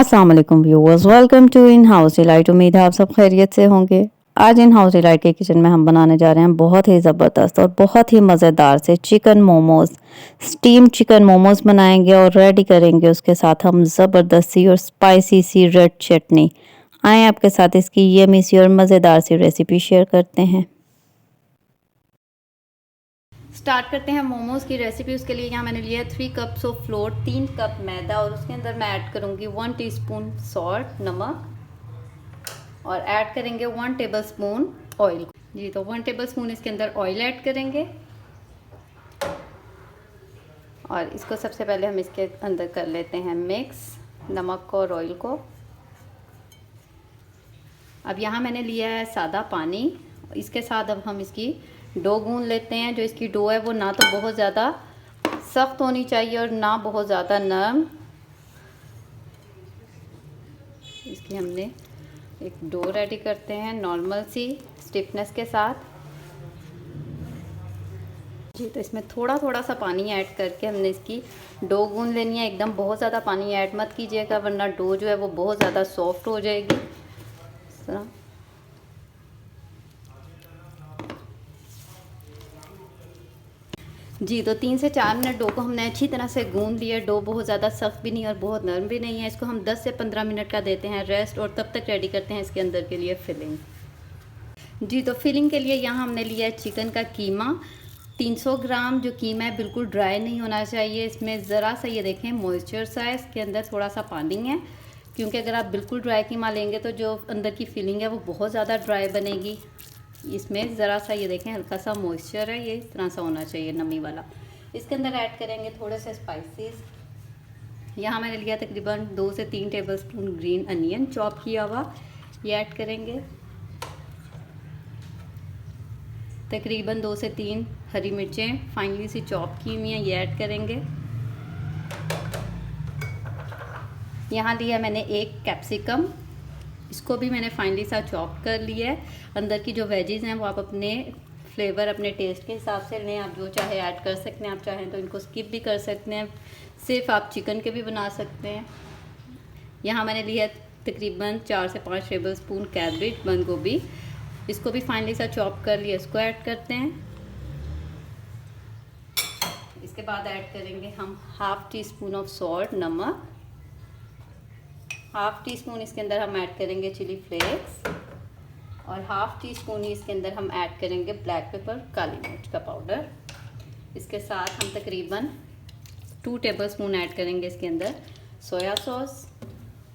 अस्सलाम वालेकुम viewers, welcome to In House Delight. उम्मीद है आप सब खैरियत से होंगे। आज इन हाउस डिलाइट के किचन में हम बनाने जा रहे हैं बहुत ही ज़बरदस्त और बहुत ही मज़ेदार से chicken momos. Steam chicken momos बनाएंगे और रेडी करेंगे उसके साथ हम ज़बरदस्त सी और स्पाइसी सी रेड चटनी। आए आपके साथ इसकी यमी सी और मज़ेदार सी रेसिपी शेयर करते हैं। स्टार्ट करते हैं मोमोज़ की रेसिपी। उसके लिए यहाँ मैंने लिया है 3 कप्स ऑफ फ्लोर, 3 कप मैदा और उसके अंदर मैं ऐड करूँगी 1 टीस्पून सॉल्ट नमक और ऐड करेंगे 1 टेबलस्पून ऑयल। जी तो 1 टेबलस्पून इसके अंदर ऑयल ऐड करेंगे और इसको सबसे पहले हम इसके अंदर कर लेते हैं मिक्स नमक को और ऑयल को। अब यहाँ मैंने लिया है सादा पानी। इसके साथ अब हम इसकी डो गूंद लेते हैं। जो इसकी डो है वो ना तो बहुत ज़्यादा सख्त होनी चाहिए और ना बहुत ज़्यादा नरम। इसकी हमने एक डो रेडी करते हैं नॉर्मल सी स्टिफनेस के साथ। जी तो इसमें थोड़ा थोड़ा सा पानी ऐड करके हमने इसकी डो गूंद लेनी है। एकदम बहुत ज़्यादा पानी ऐड मत कीजिएगा वरना डो जो है वो बहुत ज़्यादा सॉफ्ट हो जाएगी। इस तरह जी तो 3 से 4 मिनट डो को हमने अच्छी तरह से गूंद लिया। डो बहुत ज़्यादा सख्त भी नहीं और बहुत नरम भी नहीं है। इसको हम 10 से 15 मिनट का देते हैं रेस्ट और तब तक रेडी करते हैं इसके अंदर के लिए फिलिंग। जी तो फिलिंग के लिए यहाँ हमने लिया है चिकन का कीमा 300 ग्राम। जो कीमा है बिल्कुल ड्राई नहीं होना चाहिए। इसमें ज़रा सा ये देखें मॉइस्चर सा है, इसके अंदर थोड़ा सा पानी है क्योंकि अगर आप बिल्कुल ड्राई कीमा लेंगे तो जो अंदर की फिलिंग है वो बहुत ज़्यादा ड्राई बनेगी। इसमें ज़रा सा ये देखें हल्का सा मॉइस्चर है, ये इस तरह सा होना चाहिए नमी वाला। इसके अंदर ऐड करेंगे थोड़े से स्पाइसेस। यहाँ मैंने लिया तकरीबन 2 से 3 टेबलस्पून ग्रीन अनियन चॉप किया हुआ, ये ऐड करेंगे। तकरीबन 2 से 3 हरी मिर्चें फाइनली सी चॉप की हुई हैं, ये ऐड करेंगे। यहाँ लिया मैंने एक कैप्सिकम, इसको भी मैंने फाइनली सा चॉप कर लिया है। अंदर की जो वेजीज़ हैं वो आप अपने फ्लेवर अपने टेस्ट के हिसाब से लें। आप जो चाहे ऐड कर सकते हैं, आप चाहें तो इनको स्किप भी कर सकते हैं, सिर्फ आप चिकन के भी बना सकते हैं। यहाँ मैंने लिया तकरीबन 4 से 5 टेबलस्पून कैबेज बंद गोभी, इसको भी फाइनली सा चॉप कर लिया, इसको ऐड करते हैं। इसके बाद ऐड करेंगे हम half tea spoon of salt नमक, हाफ़ टी स्पून इसके अंदर हम ऐड करेंगे चिली फ्लेक्स और हाफ़ टी स्पून ही इसके अंदर हम ऐड करेंगे ब्लैक पेपर काली मिर्च का पाउडर। इसके साथ हम तकरीबन 2 टेबलस्पून ऐड करेंगे इसके अंदर सोया सॉस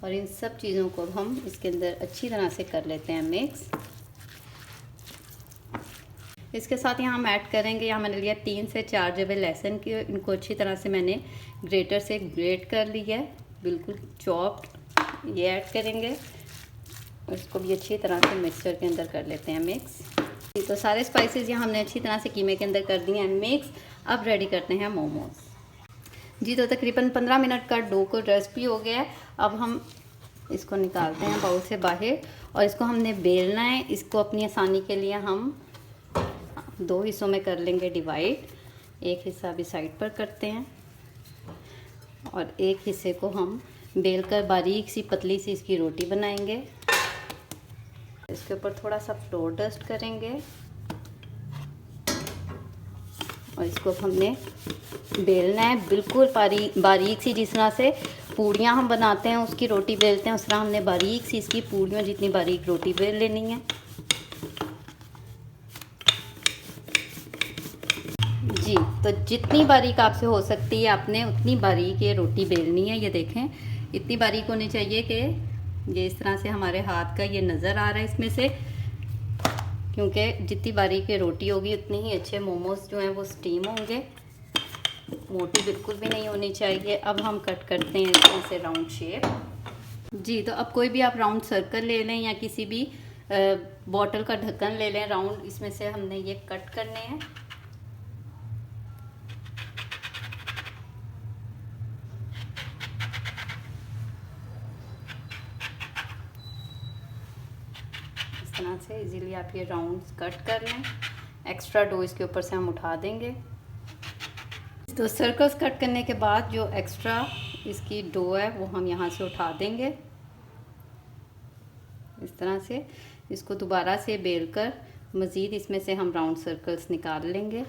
और इन सब चीज़ों को हम इसके अंदर अच्छी तरह से कर लेते हैं मिक्स। इसके साथ यहाँ हम ऐड करेंगे, यहाँ मैंने लिया 3 से 4 जबे लहसुन की, इनको अच्छी तरह से मैंने ग्रेटर से ग्रेट कर लिया है, बिल्कुल चॉप्ड, ये ऐड करेंगे और इसको भी अच्छी तरह से मिक्सचर के अंदर कर लेते हैं मिक्स। तो सारे स्पाइसेस यहाँ हमने अच्छी तरह से कीमे के अंदर कर दिए हैं मिक्स। अब रेडी करते हैं मोमोज। जी तो तकरीबन 15 मिनट का डो को रेस्ट भी हो गया है। अब हम इसको निकालते हैं बाउल से बाहर और इसको हमने बेलना है। इसको अपनी आसानी के लिए हम 2 हिस्सों में कर लेंगे डिवाइड। एक हिस्सा भी साइड पर करते हैं और एक हिस्से को हम बेलकर बारीक सी पतली सी इसकी रोटी बनाएंगे। इसके ऊपर थोड़ा सा फ्लोर डस्ट करेंगे और इसको हमने बेलना है बिल्कुल बारीक सी। जिस तरह से पूड़ियाँ हम बनाते हैं उसकी रोटी बेलते हैं, उस तरह हमने बारीक सी इसकी पूड़ियों जितनी बारीक रोटी बेल लेनी है। जी तो जितनी बारीक आपसे हो सकती है आपने उतनी बारीक ये रोटी बेलनी है। ये देखें इतनी बारीक होनी चाहिए कि ये इस तरह से हमारे हाथ का ये नज़र आ रहा है इसमें से, क्योंकि जितनी बारीक ये रोटी होगी उतनी ही अच्छे मोमोज जो हैं वो स्टीम होंगे। मोटी बिल्कुल भी नहीं होनी चाहिए। अब हम कट करते हैं इसमें से राउंड शेप। जी तो अब कोई भी आप राउंड सर्कल ले लें या किसी भी बॉटल का ढक्कन ले लें राउंड, इसमें से हमने ये कट करने हैं। तरह से इजीली आप ये राउंड्स कट कर लें। एक्स्ट्रा डो इसके ऊपर से हम उठा देंगे। तो सर्कल्स कट करने के बाद जो एक्स्ट्रा इसकी डो है वो हम यहाँ से उठा देंगे इस तरह से। इसको दोबारा से बेल कर मज़ीद इसमें से हम राउंड सर्कल्स निकाल लेंगे।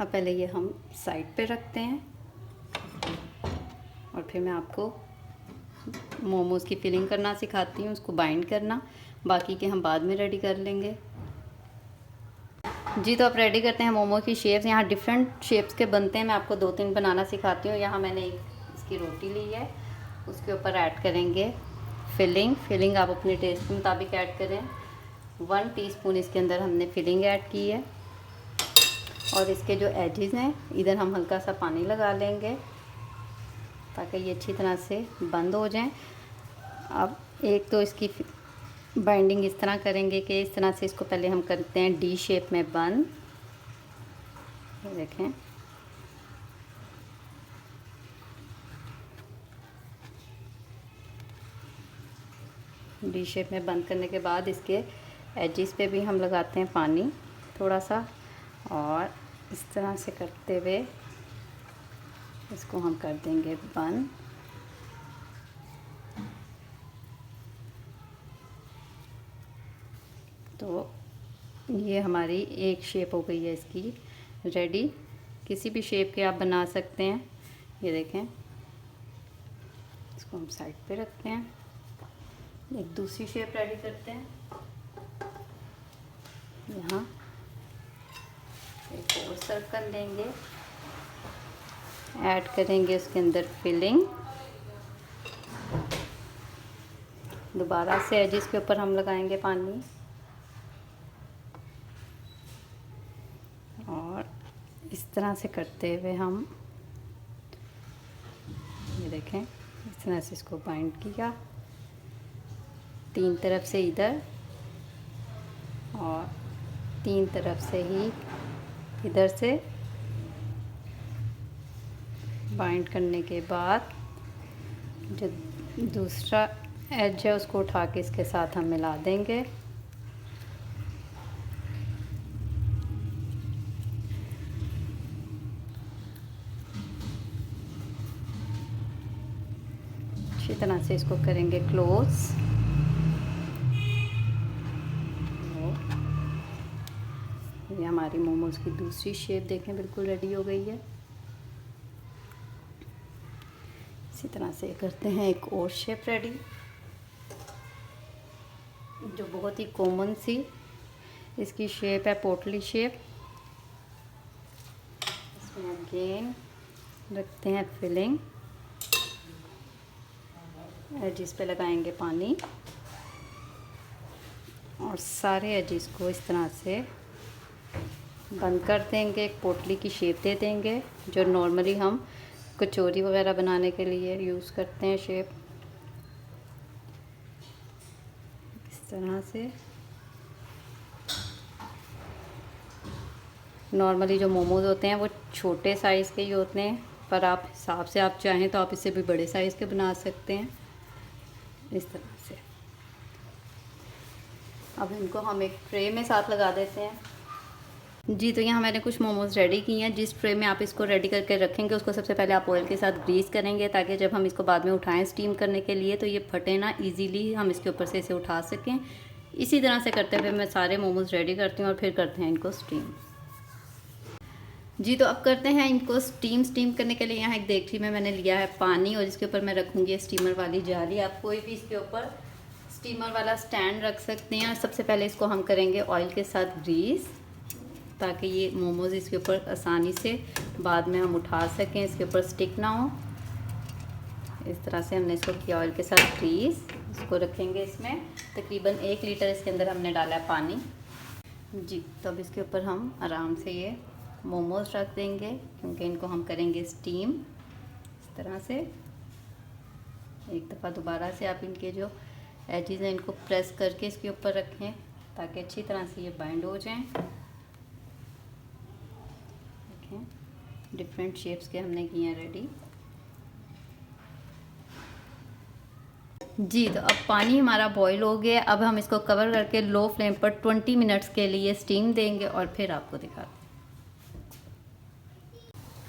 अब पहले ये हम साइड पे रखते हैं और फिर मैं आपको मोमोज़ की फिलिंग करना सिखाती हूँ, उसको बाइंड करना। बाकी के हम बाद में रेडी कर लेंगे। जी तो आप रेडी करते हैं मोमो की शेप्स। यहाँ डिफरेंट शेप्स के बनते हैं, मैं आपको 2-3 बनाना सिखाती हूँ। यहाँ मैंने एक इसकी रोटी ली है, उसके ऊपर ऐड करेंगे फिलिंग आप अपने टेस्ट के मुताबिक ऐड करें। 1 टीस्पून इसके अंदर हमने फिलिंग ऐड की है और इसके जो एजेस हैं इधर हम हल्का सा पानी लगा लेंगे ताकि ये अच्छी तरह से बंद हो जाएं। अब एक तो इसकी बाइंडिंग इस तरह करेंगे कि इस तरह से इसको पहले हम करते हैं डी शेप में बंद। ये देखें, डी शेप में बंद करने के बाद इसके एजेस पे भी हम लगाते हैं पानी थोड़ा सा और इस तरह से करते हुए इसको हम कर देंगे बंद। तो ये हमारी एक शेप हो गई है इसकी रेडी। किसी भी शेप के आप बना सकते हैं। ये देखें, इसको हम साइड पे रखते हैं। एक दूसरी शेप रेडी करते हैं। यहाँ एक और सर्कल लेंगे, ऐड करेंगे उसके अंदर फिलिंग। दोबारा से एजिस के ऊपर हम लगाएंगे पानी और इस तरह से करते हुए हम ये देखें इस तरह से इसको बाइंड किया 3 तरफ से इधर और 3 तरफ से ही इधर से। बाइंड करने के बाद जो दूसरा एज है उसको उठा के इसके साथ हम मिला देंगे। अच्छी तरह से इसको करेंगे क्लोज। ये हमारी मोमोज की दूसरी शेप देखें बिल्कुल रेडी हो गई है। इसी तरह से करते हैं एक और शेप रेडी जो बहुत ही कॉमन सी इसकी शेप है, पोटली शेप। इसमें अगेन रखते हैं फिलिंग, एजिस पे लगाएंगे पानी और सारे एजिस को इस तरह से बंद कर देंगे। एक पोटली की शेप दे देंगे जो नॉर्मली हम कचौरी वगैरह बनाने के लिए यूज़ करते हैं शेप। इस तरह से नॉर्मली जो मोमोज होते हैं वो छोटे साइज़ के ही होते हैं, पर आप हिसाब से आप चाहें तो आप इससे भी बड़े साइज़ के बना सकते हैं इस तरह से। अब इनको हम एक ट्रे में साथ लगा देते हैं। जी तो यहाँ मैंने कुछ मोमोज़ रेडी किए हैं। जिस ट्रे में आप इसको रेडी करके रखेंगे उसको सबसे पहले आप ऑयल के साथ ग्रीस करेंगे ताकि जब हम इसको बाद में उठाएं स्टीम करने के लिए तो ये फटे ना, इजीली हम इसके ऊपर से इसे उठा सकें। इसी तरह से करते हुए मैं सारे मोमोज़ रेडी करती हूँ और फिर करते हैं इनको स्टीम। जी तो अब करते हैं इनको स्टीम करने के लिए यहाँ एक देगची में मैंने लिया है पानी और इसके ऊपर मैं रखूँगी स्टीमर वाली जाली। आप कोई भी इसके ऊपर स्टीमर वाला स्टैंड रख सकते हैं। सबसे पहले इसको हम करेंगे ऑयल के साथ ग्रीस ताकि ये मोमोज़ इसके ऊपर आसानी से बाद में हम उठा सकें, इसके ऊपर स्टिक ना हो। इस तरह से हमने इसको किया ऑयल के साथ ग्रीस। इसको रखेंगे इसमें तकरीबन 1 लीटर इसके अंदर हमने डाला है पानी। जी तो अब इसके ऊपर हम आराम से ये मोमोज़ रख देंगे क्योंकि इनको हम करेंगे स्टीम। इस तरह से एक दफ़ा दोबारा से आप इनके जो एजेस हैं इनको प्रेस करके इसके ऊपर रखें ताकि अच्छी तरह से ये बाइंड हो जाएं। देखें डिफरेंट शेप्स के हमने किए हैं रेडी। जी तो अब पानी हमारा बॉईल हो गया। अब हम इसको कवर करके लो फ्लेम पर 20 मिनट्स के लिए स्टीम देंगे और फिर आपको दिखाते हैं।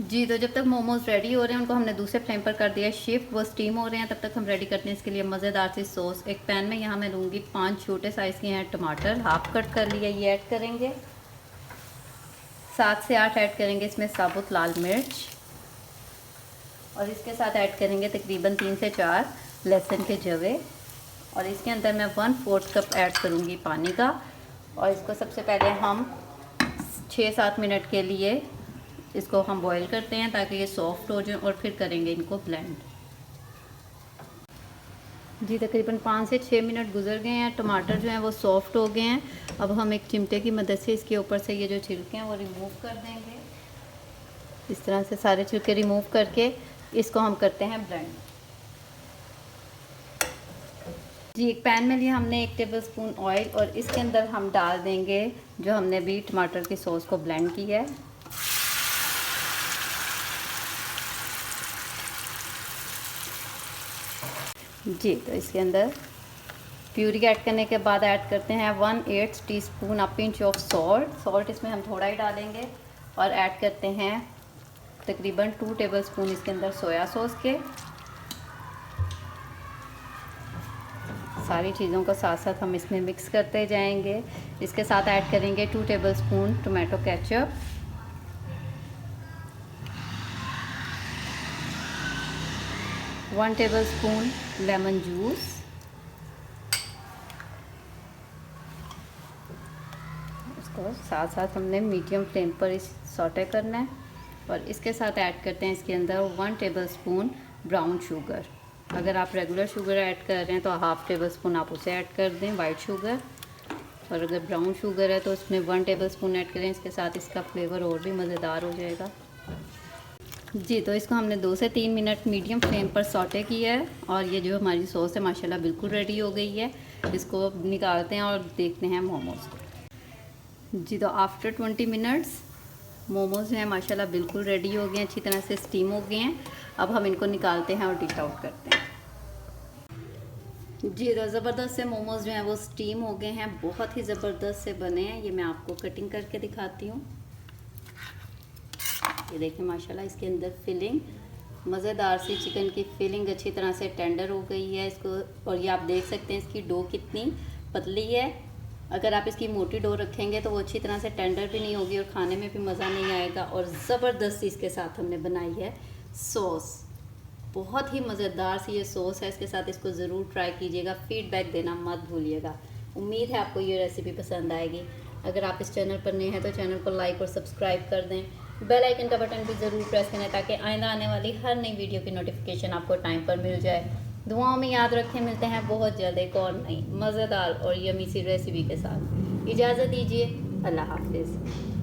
जी, तो जब तक मोमोज़ रेडी हो रहे हैं उनको हमने दूसरे फ्लेम पर कर दिया है शिफ्ट, वो स्टीम हो रहे हैं। तब तक हम रेडी करते हैं इसके लिए मज़ेदार सी सॉस। एक पैन में यहाँ मैं लूँगी 5 छोटे साइज़ के हैं टमाटर, हाफ कट कर लिया, ये ऐड करेंगे। 7 से 8 ऐड करेंगे इसमें साबुत लाल मिर्च, और इसके साथ ऐड करेंगे तकरीबन 3 से 4 लहसुन के जवे, और इसके अंदर मैं 1/4 कप ऐड करूँगी पानी का। और इसको सबसे पहले हम 6-7 मिनट के लिए इसको हम बॉईल करते हैं ताकि ये सॉफ्ट हो जाए, और फिर करेंगे इनको ब्लेंड। जी, तकरीबन 5 से 6 मिनट गुजर गए हैं, टमाटर जो हैं वो सॉफ्ट हो गए हैं। अब हम एक चिमटे की मदद से इसके ऊपर से ये जो छिलके हैं वो रिमूव कर देंगे। इस तरह से सारे छिलके रिमूव करके इसको हम करते हैं ब्लेंड। जी, एक पैन में लिया हमने 1 टेबलस्पून ऑयल, और इसके अंदर हम डाल देंगे जो हमने भी टमाटर की सॉस को ब्लेंड किया है। जी, तो इसके अंदर प्यूरी ऐड करने के बाद ऐड करते हैं 1/8 teaspoon a pinch of salt इसमें हम थोड़ा ही डालेंगे, और ऐड करते हैं तकरीबन 2 टेबलस्पून इसके अंदर सोया सॉस के। सारी चीज़ों को साथ साथ हम इसमें मिक्स करते जाएंगे। इसके साथ ऐड करेंगे 2 tablespoon tomato ketchup, 1 tablespoon lemon juice, इसको साथ साथ हमने मीडियम फ्लेम पर इस सॉटे करना है। और इसके साथ ऐड करते हैं इसके अंदर 1 टेबलस्पून ब्राउन शुगर। अगर आप रेगुलर शुगर ऐड कर रहे हैं तो हाफ़ टेबलस्पून आप उसे ऐड कर दें, वाइट शुगर। और अगर ब्राउन शुगर है तो उसमें 1 टेबलस्पून ऐड करें, इसके साथ इसका फ्लेवर और भी मज़ेदार हो जाएगा। जी, तो इसको हमने 2 से 3 मिनट मीडियम फ्लेम पर सॉटे किया है, और ये जो हमारी सॉस है माशाल्लाह बिल्कुल रेडी हो गई है। इसको निकालते हैं और देखते हैं मोमोज़ को। जी, तो आफ्टर 20 मिनट्स मोमोज़ हैं माशाल्लाह बिल्कुल रेडी हो गए हैं, अच्छी तरह से स्टीम हो गए हैं। अब हम इनको निकालते हैं और डिश आउट करते हैं। जी, तो ज़बरदस्त से मोमोज़ जो हैं वो स्टीम हो गए हैं, बहुत ही ज़बरदस्त से बने हैं। ये मैं आपको कटिंग करके दिखाती हूँ। ये देखिए माशाल्लाह इसके अंदर फिलिंग, मज़ेदार सी चिकन की फिलिंग अच्छी तरह से टेंडर हो गई है इसको। और ये आप देख सकते हैं इसकी डो कितनी पतली है। अगर आप इसकी मोटी डो रखेंगे तो वो अच्छी तरह से टेंडर भी नहीं होगी और खाने में भी मज़ा नहीं आएगा। और ज़बरदस्त इसके साथ हमने बनाई है सॉस, बहुत ही मज़ेदार सी ये सॉस है। इसके साथ इसको ज़रूर ट्राई कीजिएगा, फ़ीडबैक देना मत भूलिएगा। उम्मीद है आपको ये रेसिपी पसंद आएगी। अगर आप इस चैनल पर नए हैं तो चैनल को लाइक और सब्सक्राइब कर दें, बेल आइकन का बटन भी ज़रूर प्रेस करें ताकि आइंदा आने वाली हर नई वीडियो की नोटिफिकेशन आपको टाइम पर मिल जाए। दुआओं में याद रखें, मिलते हैं बहुत जल्द एक और नई मज़ेदार और यमी सी रेसिपी के साथ। इजाज़त दीजिए, अल्लाह हाफिज़।